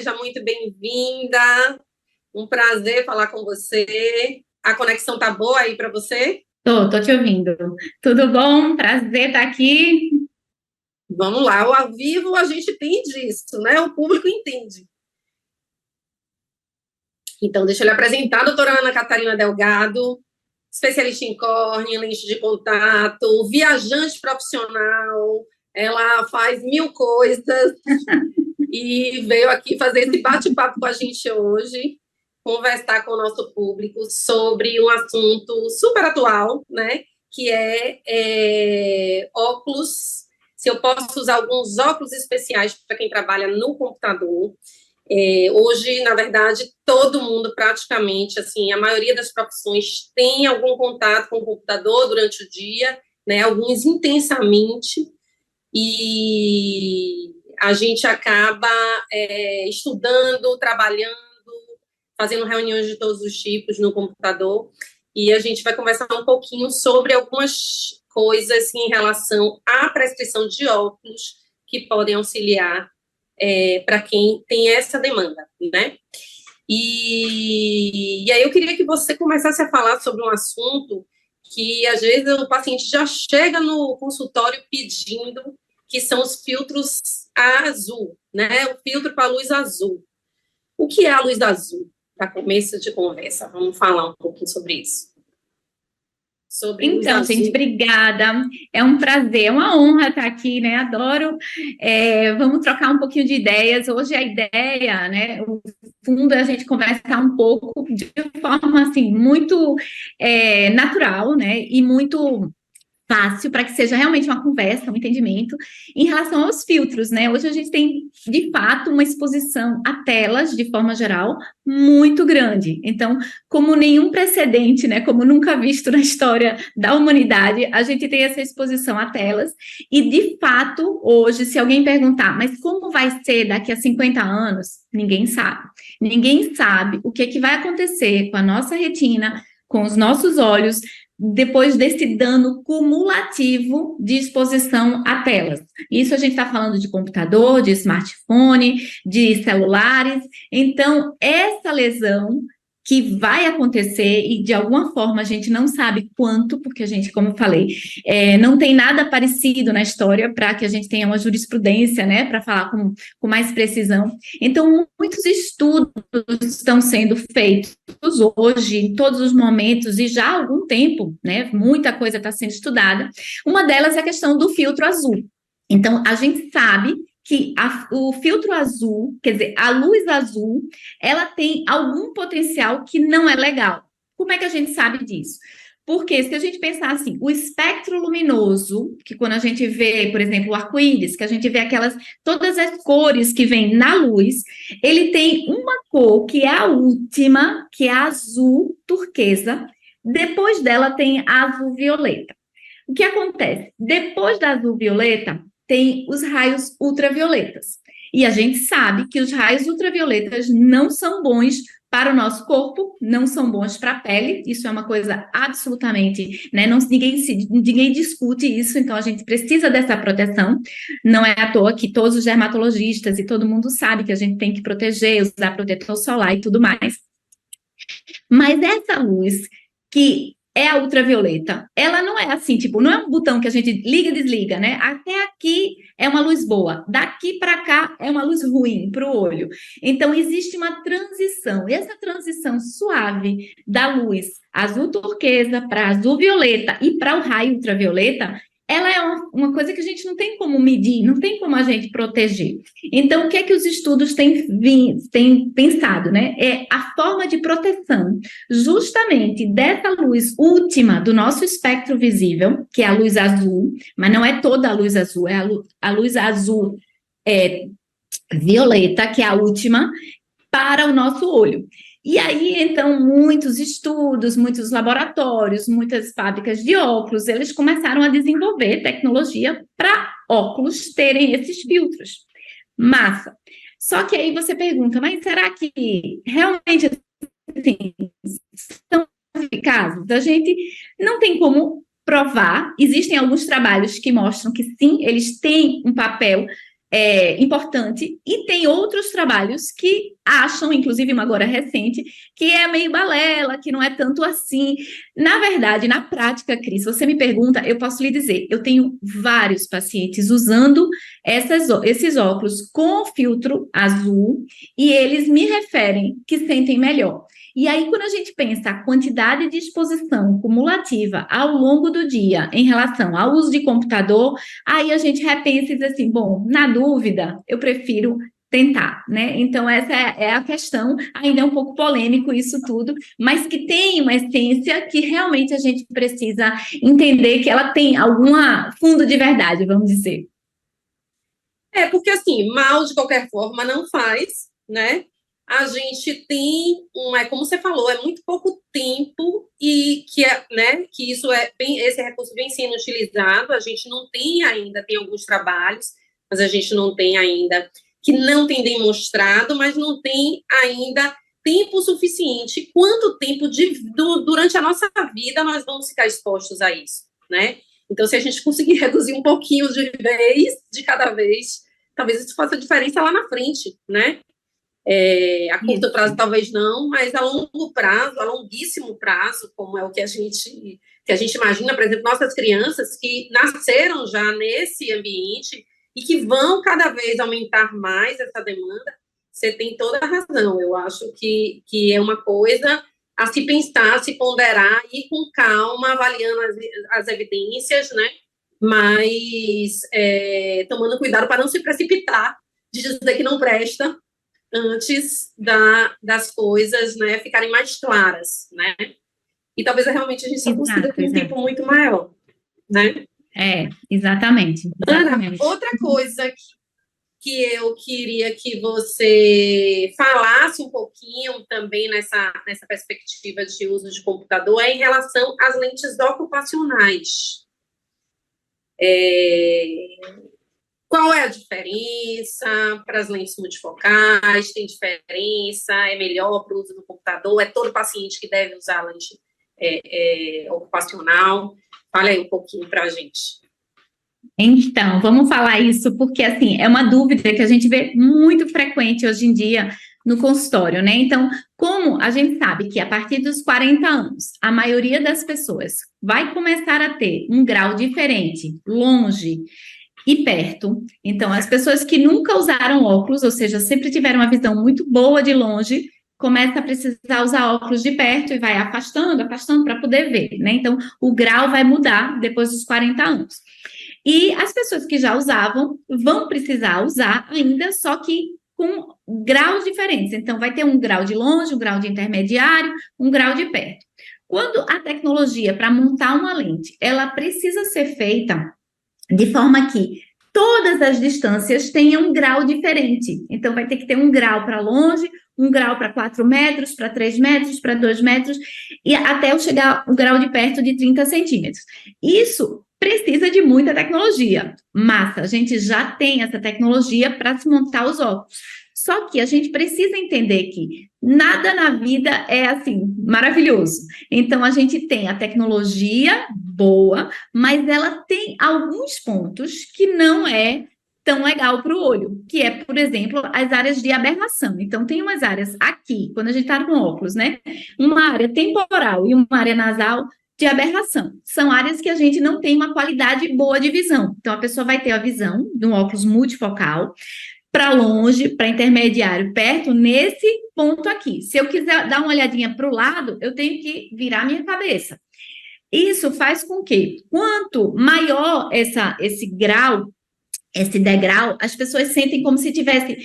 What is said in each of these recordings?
seja muito bem-vinda. Um prazer falar com você. A conexão tá boa aí para você? Tô te ouvindo. Tudo bom? Prazer estar aqui. Vamos lá, o ao vivo a gente tem disso, né? O público entende. Então, deixa eu lhe apresentar a doutora Ana Catarina Delgado, especialista em córnea, lente de contato, viajante profissional, ela faz mil coisas e veio aqui fazer esse bate-papo com a gente hoje, conversar com o nosso público sobre um assunto super atual, né? Que é óculos. Se eu posso usar alguns óculos especiais para quem trabalha no computador. Hoje, na verdade, todo mundo praticamente, assim, a maioria das profissões tem algum contato com o computador durante o dia, né? Alguns intensamente, e a gente acaba estudando, trabalhando, fazendo reuniões de todos os tipos no computador, e a gente vai conversar um pouquinho sobre algumas coisas em relação à prescrição de óculos que podem auxiliar para quem tem essa demanda, né? E aí eu queria que você começasse a falar sobre um assunto que, às vezes, o paciente já chega no consultório pedindo, que são os filtros azul, né? O filtro para a luz azul. O que é a luz azul? Para começo de conversa, vamos falar um pouquinho sobre isso. Sobre luz Então, gente, azul. obrigada. É um prazer, é uma honra estar aqui, né? Adoro. Vamos trocar um pouquinho de ideias. Hoje a ideia, né? O fundo é a gente conversar um pouco de forma assim muito natural, né? E muito fácil para que seja realmente uma conversa, um entendimento em relação aos filtros, né? Hoje a gente tem, de fato, uma exposição a telas, de forma geral, muito grande. Então, como nenhum precedente, né? Como nunca visto na história da humanidade, a gente tem essa exposição a telas e, de fato, hoje, se alguém perguntar, mas como vai ser daqui a 50 anos? Ninguém sabe. Ninguém sabe o que vai acontecer com a nossa retina, com os nossos olhos, depois desse dano cumulativo de exposição a telas. Isso a gente está falando de computador, de smartphone, de celulares. Então, essa lesão que vai acontecer e de alguma forma a gente não sabe quanto, porque a gente, como eu falei, não tem nada parecido na história para que a gente tenha uma jurisprudência, né, para falar com mais precisão. Então, muitos estudos estão sendo feitos hoje, em todos os momentos, e já há algum tempo, né? Muita coisa está sendo estudada. Uma delas é a questão do filtro azul. Então, a gente sabe que o filtro azul, quer dizer, a luz azul, ela tem algum potencial que não é legal. Como é que a gente sabe disso? Porque se a gente pensar assim, o espectro luminoso, que quando a gente vê, por exemplo, o arco-íris, que a gente vê todas as cores que vêm na luz, ele tem uma cor que é a última, que é a azul turquesa. Depois dela tem a azul violeta. O que acontece? Depois da azul violeta, tem os raios ultravioletas. E a gente sabe que os raios ultravioletas não são bons para o nosso corpo, não são bons para a pele, isso é uma coisa absolutamente, né? Ninguém discute isso, então a gente precisa dessa proteção. Não é à toa que todos os dermatologistas e todo mundo sabe que a gente tem que proteger, usar protetor solar e tudo mais. Mas essa luz que é a ultravioleta, ela não é assim, tipo, não é um botão que a gente liga e desliga, né? Até aqui é uma luz boa, daqui para cá é uma luz ruim para o olho. Então, existe uma transição, e essa transição suave da luz azul turquesa para azul violeta e para o raio ultravioleta, ela é uma coisa que a gente não tem como medir, não tem como a gente proteger. Então, o que é que os estudos têm pensado, né? É a forma de proteção justamente dessa luz última do nosso espectro visível, que é a luz azul, mas não é toda a luz azul, é a luz azul violeta, que é a última, para o nosso olho. E aí, então, muitos estudos, muitos laboratórios, muitas fábricas de óculos, eles começaram a desenvolver tecnologia para óculos terem esses filtros. Massa. Só que aí você pergunta, mas será que realmente assim, são eficazes? A gente não tem como provar. Existem alguns trabalhos que mostram que sim, eles têm um papel importante, e tem outros trabalhos que acham, inclusive uma agora recente, que é meio balela, que não é tanto assim. Na verdade, na prática, Cris, você me pergunta, eu posso lhe dizer, eu tenho vários pacientes usando esses óculos com filtro azul, e eles me referem que sentem melhor. E aí, quando a gente pensa a quantidade de exposição cumulativa ao longo do dia em relação ao uso de computador, aí a gente repensa e diz assim, bom, na dúvida, eu prefiro tentar, né? Então, essa é a questão, ainda é um pouco polêmico isso tudo, mas que tem uma essência que realmente a gente precisa entender que ela tem algum fundo de verdade, vamos dizer. Porque assim, mal de qualquer forma não faz, né? A gente tem como você falou, é muito pouco tempo e que isso esse recurso vem sendo utilizado. A gente não tem ainda, tem alguns trabalhos, mas a gente não tem ainda, que não tem demonstrado, mas não tem ainda tempo suficiente. Quanto tempo durante a nossa vida nós vamos ficar expostos a isso, né? Então, se a gente conseguir reduzir um pouquinho de cada vez, talvez isso faça diferença lá na frente, né? A curto prazo talvez não, mas a longo prazo, a longuíssimo prazo, como é o que a gente imagina, por exemplo, nossas crianças que nasceram já nesse ambiente e que vão cada vez aumentar mais essa demanda, você tem toda a razão. Eu acho que é uma coisa a se pensar, a se ponderar, e com calma, avaliando as evidências, né? Mas tomando cuidado para não se precipitar de dizer que não presta antes das coisas, né, ficarem mais claras, né? E talvez realmente a gente só consiga com um tempo muito maior, né? Exatamente. Ana, outra coisa que eu queria que você falasse um pouquinho também nessa perspectiva de uso de computador é em relação às lentes ocupacionais. Qual é a diferença para as lentes multifocais? Tem diferença? É melhor para o uso do computador? É todo paciente que deve usar a lente ocupacional? Fala aí um pouquinho para a gente. Então, vamos falar isso, porque, assim, é uma dúvida que a gente vê muito frequente hoje em dia no consultório, né? Então, como a gente sabe que a partir dos 40 anos, a maioria das pessoas vai começar a ter um grau diferente, longe e perto. Então, as pessoas que nunca usaram óculos, ou seja, sempre tiveram uma visão muito boa de longe, começa a precisar usar óculos de perto e vai afastando para poder ver, né? Então, o grau vai mudar depois dos 40 anos. E as pessoas que já usavam vão precisar usar ainda, só que com graus diferentes. Então, vai ter um grau de longe, um grau de intermediário, um grau de perto. Quando a tecnologia para montar uma lente, ela precisa ser feita de forma que todas as distâncias tenham um grau diferente. Então, vai ter que ter um grau para longe, um grau para 4 metros, para 3 metros, para 2 metros, e até eu chegar o grau de perto de 30 centímetros. Isso precisa de muita tecnologia. Massa, a gente já tem essa tecnologia para se montar os óculos. Só que a gente precisa entender que nada na vida é assim, maravilhoso. Então, a gente tem a tecnologia boa, mas ela tem alguns pontos que não é tão legal para o olho, que é, por exemplo, as áreas de aberração. Então, tem umas áreas aqui, quando a gente está com óculos, né? Uma área temporal e uma área nasal de aberração. São áreas que a gente não tem uma qualidade boa de visão. Então, a pessoa vai ter a visão de um óculos multifocal para longe, para intermediário, perto, nesse ponto aqui. Se eu quiser dar uma olhadinha para o lado, eu tenho que virar minha cabeça. Isso faz com que, quanto maior esse grau, esse degrau, as pessoas sentem como se estivesse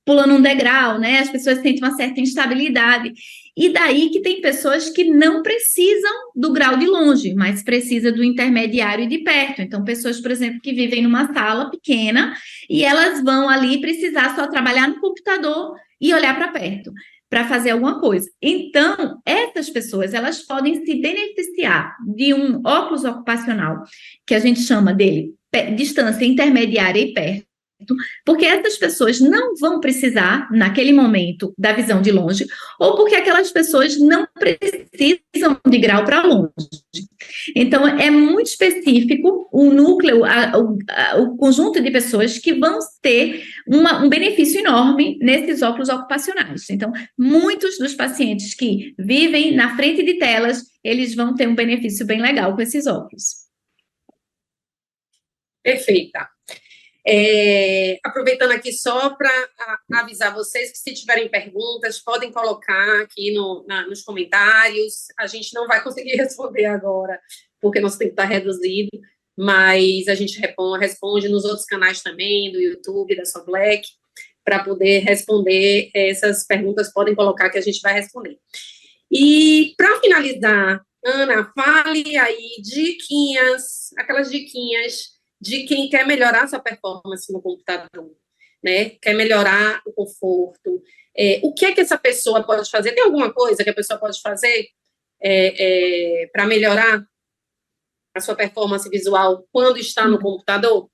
pulando um degrau, né? As pessoas sentem uma certa instabilidade. E daí que tem pessoas que não precisam do grau de longe, mas precisa do intermediário e de perto. Então, pessoas, por exemplo, que vivem numa sala pequena e elas vão ali precisar só trabalhar no computador e olhar para perto para fazer alguma coisa. Então, essas pessoas, elas podem se beneficiar de um óculos ocupacional, que a gente chama dele distância intermediária e perto, porque essas pessoas não vão precisar, naquele momento, da visão de longe, ou porque aquelas pessoas não precisam de grau para longe. Então, é muito específico o núcleo, o conjunto de pessoas que vão ter um benefício enorme nesses óculos ocupacionais. Então, muitos dos pacientes que vivem na frente de telas, eles vão ter um benefício bem legal com esses óculos. Perfeita. Aproveitando aqui só para avisar vocês que se tiverem perguntas, podem colocar aqui nos comentários. A gente não vai conseguir responder agora, porque nosso tempo está reduzido, mas a gente responde nos outros canais também, do YouTube, da Soblec, para poder responder essas perguntas, podem colocar que a gente vai responder. E, para finalizar, Ana, fale aí aquelas diquinhas de quem quer melhorar sua performance no computador, né? Quer melhorar o conforto. O que é que essa pessoa pode fazer? Tem alguma coisa que a pessoa pode fazer para melhorar a sua performance visual quando está no computador?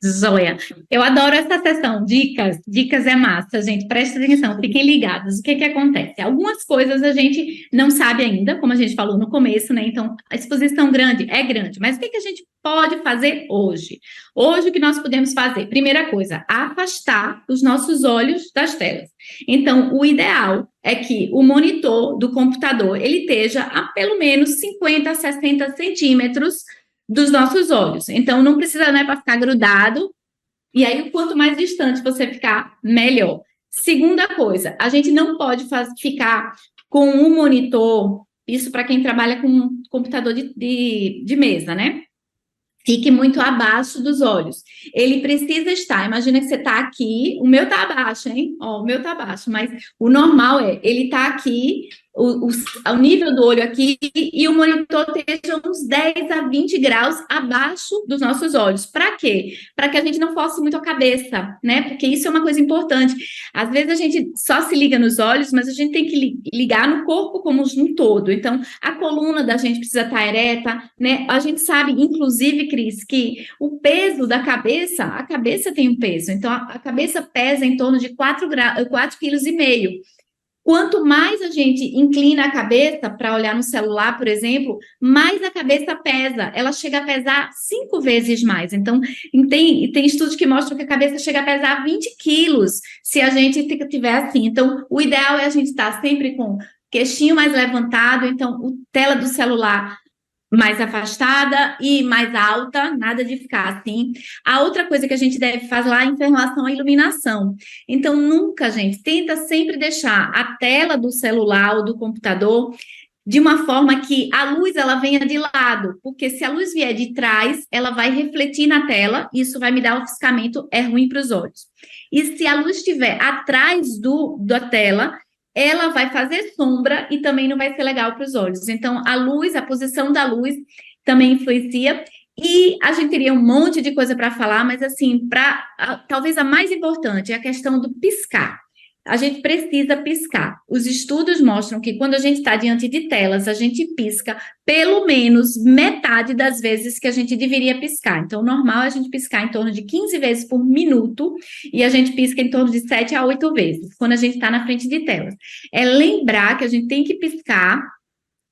Joia. Eu adoro essa sessão, dicas é massa, gente, prestem atenção, fiquem ligados, o que acontece? Algumas coisas a gente não sabe ainda, como a gente falou no começo, né, então a exposição grande é grande, mas o que a gente pode fazer hoje? Hoje o que nós podemos fazer? Primeira coisa, afastar os nossos olhos das telas. Então, o ideal é que o monitor do computador, ele esteja a pelo menos 50 a 60 centímetros dos nossos olhos. Então, não precisa, né, para ficar grudado. E aí, quanto mais distante você ficar, melhor. Segunda coisa, a gente não pode ficar com um monitor, isso para quem trabalha com computador de mesa, né? Fique muito abaixo dos olhos. Ele precisa estar, imagina que você está aqui, o meu está abaixo, hein? Ó, o meu está abaixo, mas o normal ele está aqui, o nível do olho aqui, e o monitor esteja uns 10 a 20 graus abaixo dos nossos olhos. Para quê? Para que a gente não force muito a cabeça, né? Porque isso é uma coisa importante. Às vezes a gente só se liga nos olhos, mas a gente tem que ligar no corpo como um todo. Então, a coluna da gente precisa estar ereta, né? A gente sabe, inclusive, Cris, que o peso da cabeça, a cabeça tem um peso. Então, a cabeça pesa em torno de 4,5 kg. Quanto mais a gente inclina a cabeça para olhar no celular, por exemplo, mais a cabeça pesa. Ela chega a pesar 5 vezes mais. Então, tem estudos que mostram que a cabeça chega a pesar 20 quilos se a gente tiver assim. Então, o ideal é a gente estar sempre com o queixinho mais levantado. Então, a tela do celular mais afastada e mais alta, nada de ficar assim. A outra coisa que a gente deve fazer lá é em relação à iluminação. Então, nunca, gente, tenta sempre deixar a tela do celular ou do computador de uma forma que a luz ela venha de lado, porque se a luz vier de trás, ela vai refletir na tela, e isso vai me dar ofuscamento, é ruim para os olhos. E se a luz estiver atrás da tela, ela vai fazer sombra e também não vai ser legal para os olhos. Então, a luz, a posição da luz também influencia. E a gente teria um monte de coisa para falar, mas assim, talvez a mais importante é a questão do piscar. A gente precisa piscar. Os estudos mostram que quando a gente está diante de telas, a gente pisca pelo menos metade das vezes que a gente deveria piscar. Então, o normal é a gente piscar em torno de 15 vezes por minuto e a gente pisca em torno de 7 a 8 vezes, quando a gente está na frente de telas. É lembrar que a gente tem que piscar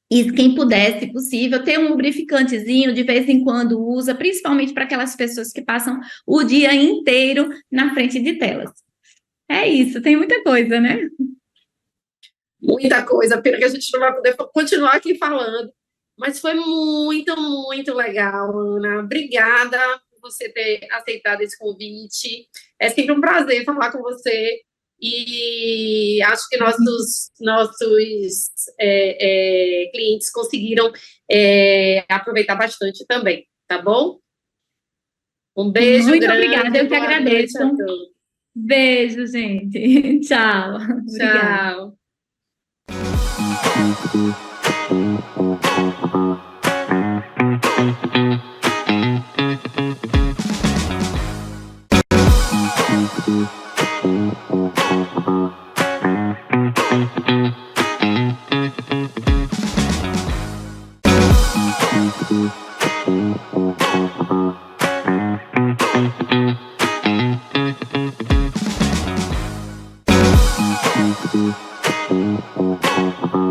e quem puder, se possível, ter um lubrificantezinho, de vez em quando usa, principalmente para aquelas pessoas que passam o dia inteiro na frente de telas. É isso, tem muita coisa, né? Muita coisa, pena que a gente não vai poder continuar aqui falando, mas foi muito, muito legal, Ana. Obrigada por você ter aceitado esse convite. É sempre um prazer falar com você e acho que nossos clientes conseguiram aproveitar bastante também, tá bom? Um beijo muito grande. Muito obrigada, eu que agradeço. Beijo, gente. Tchau. Tchau. Obrigada.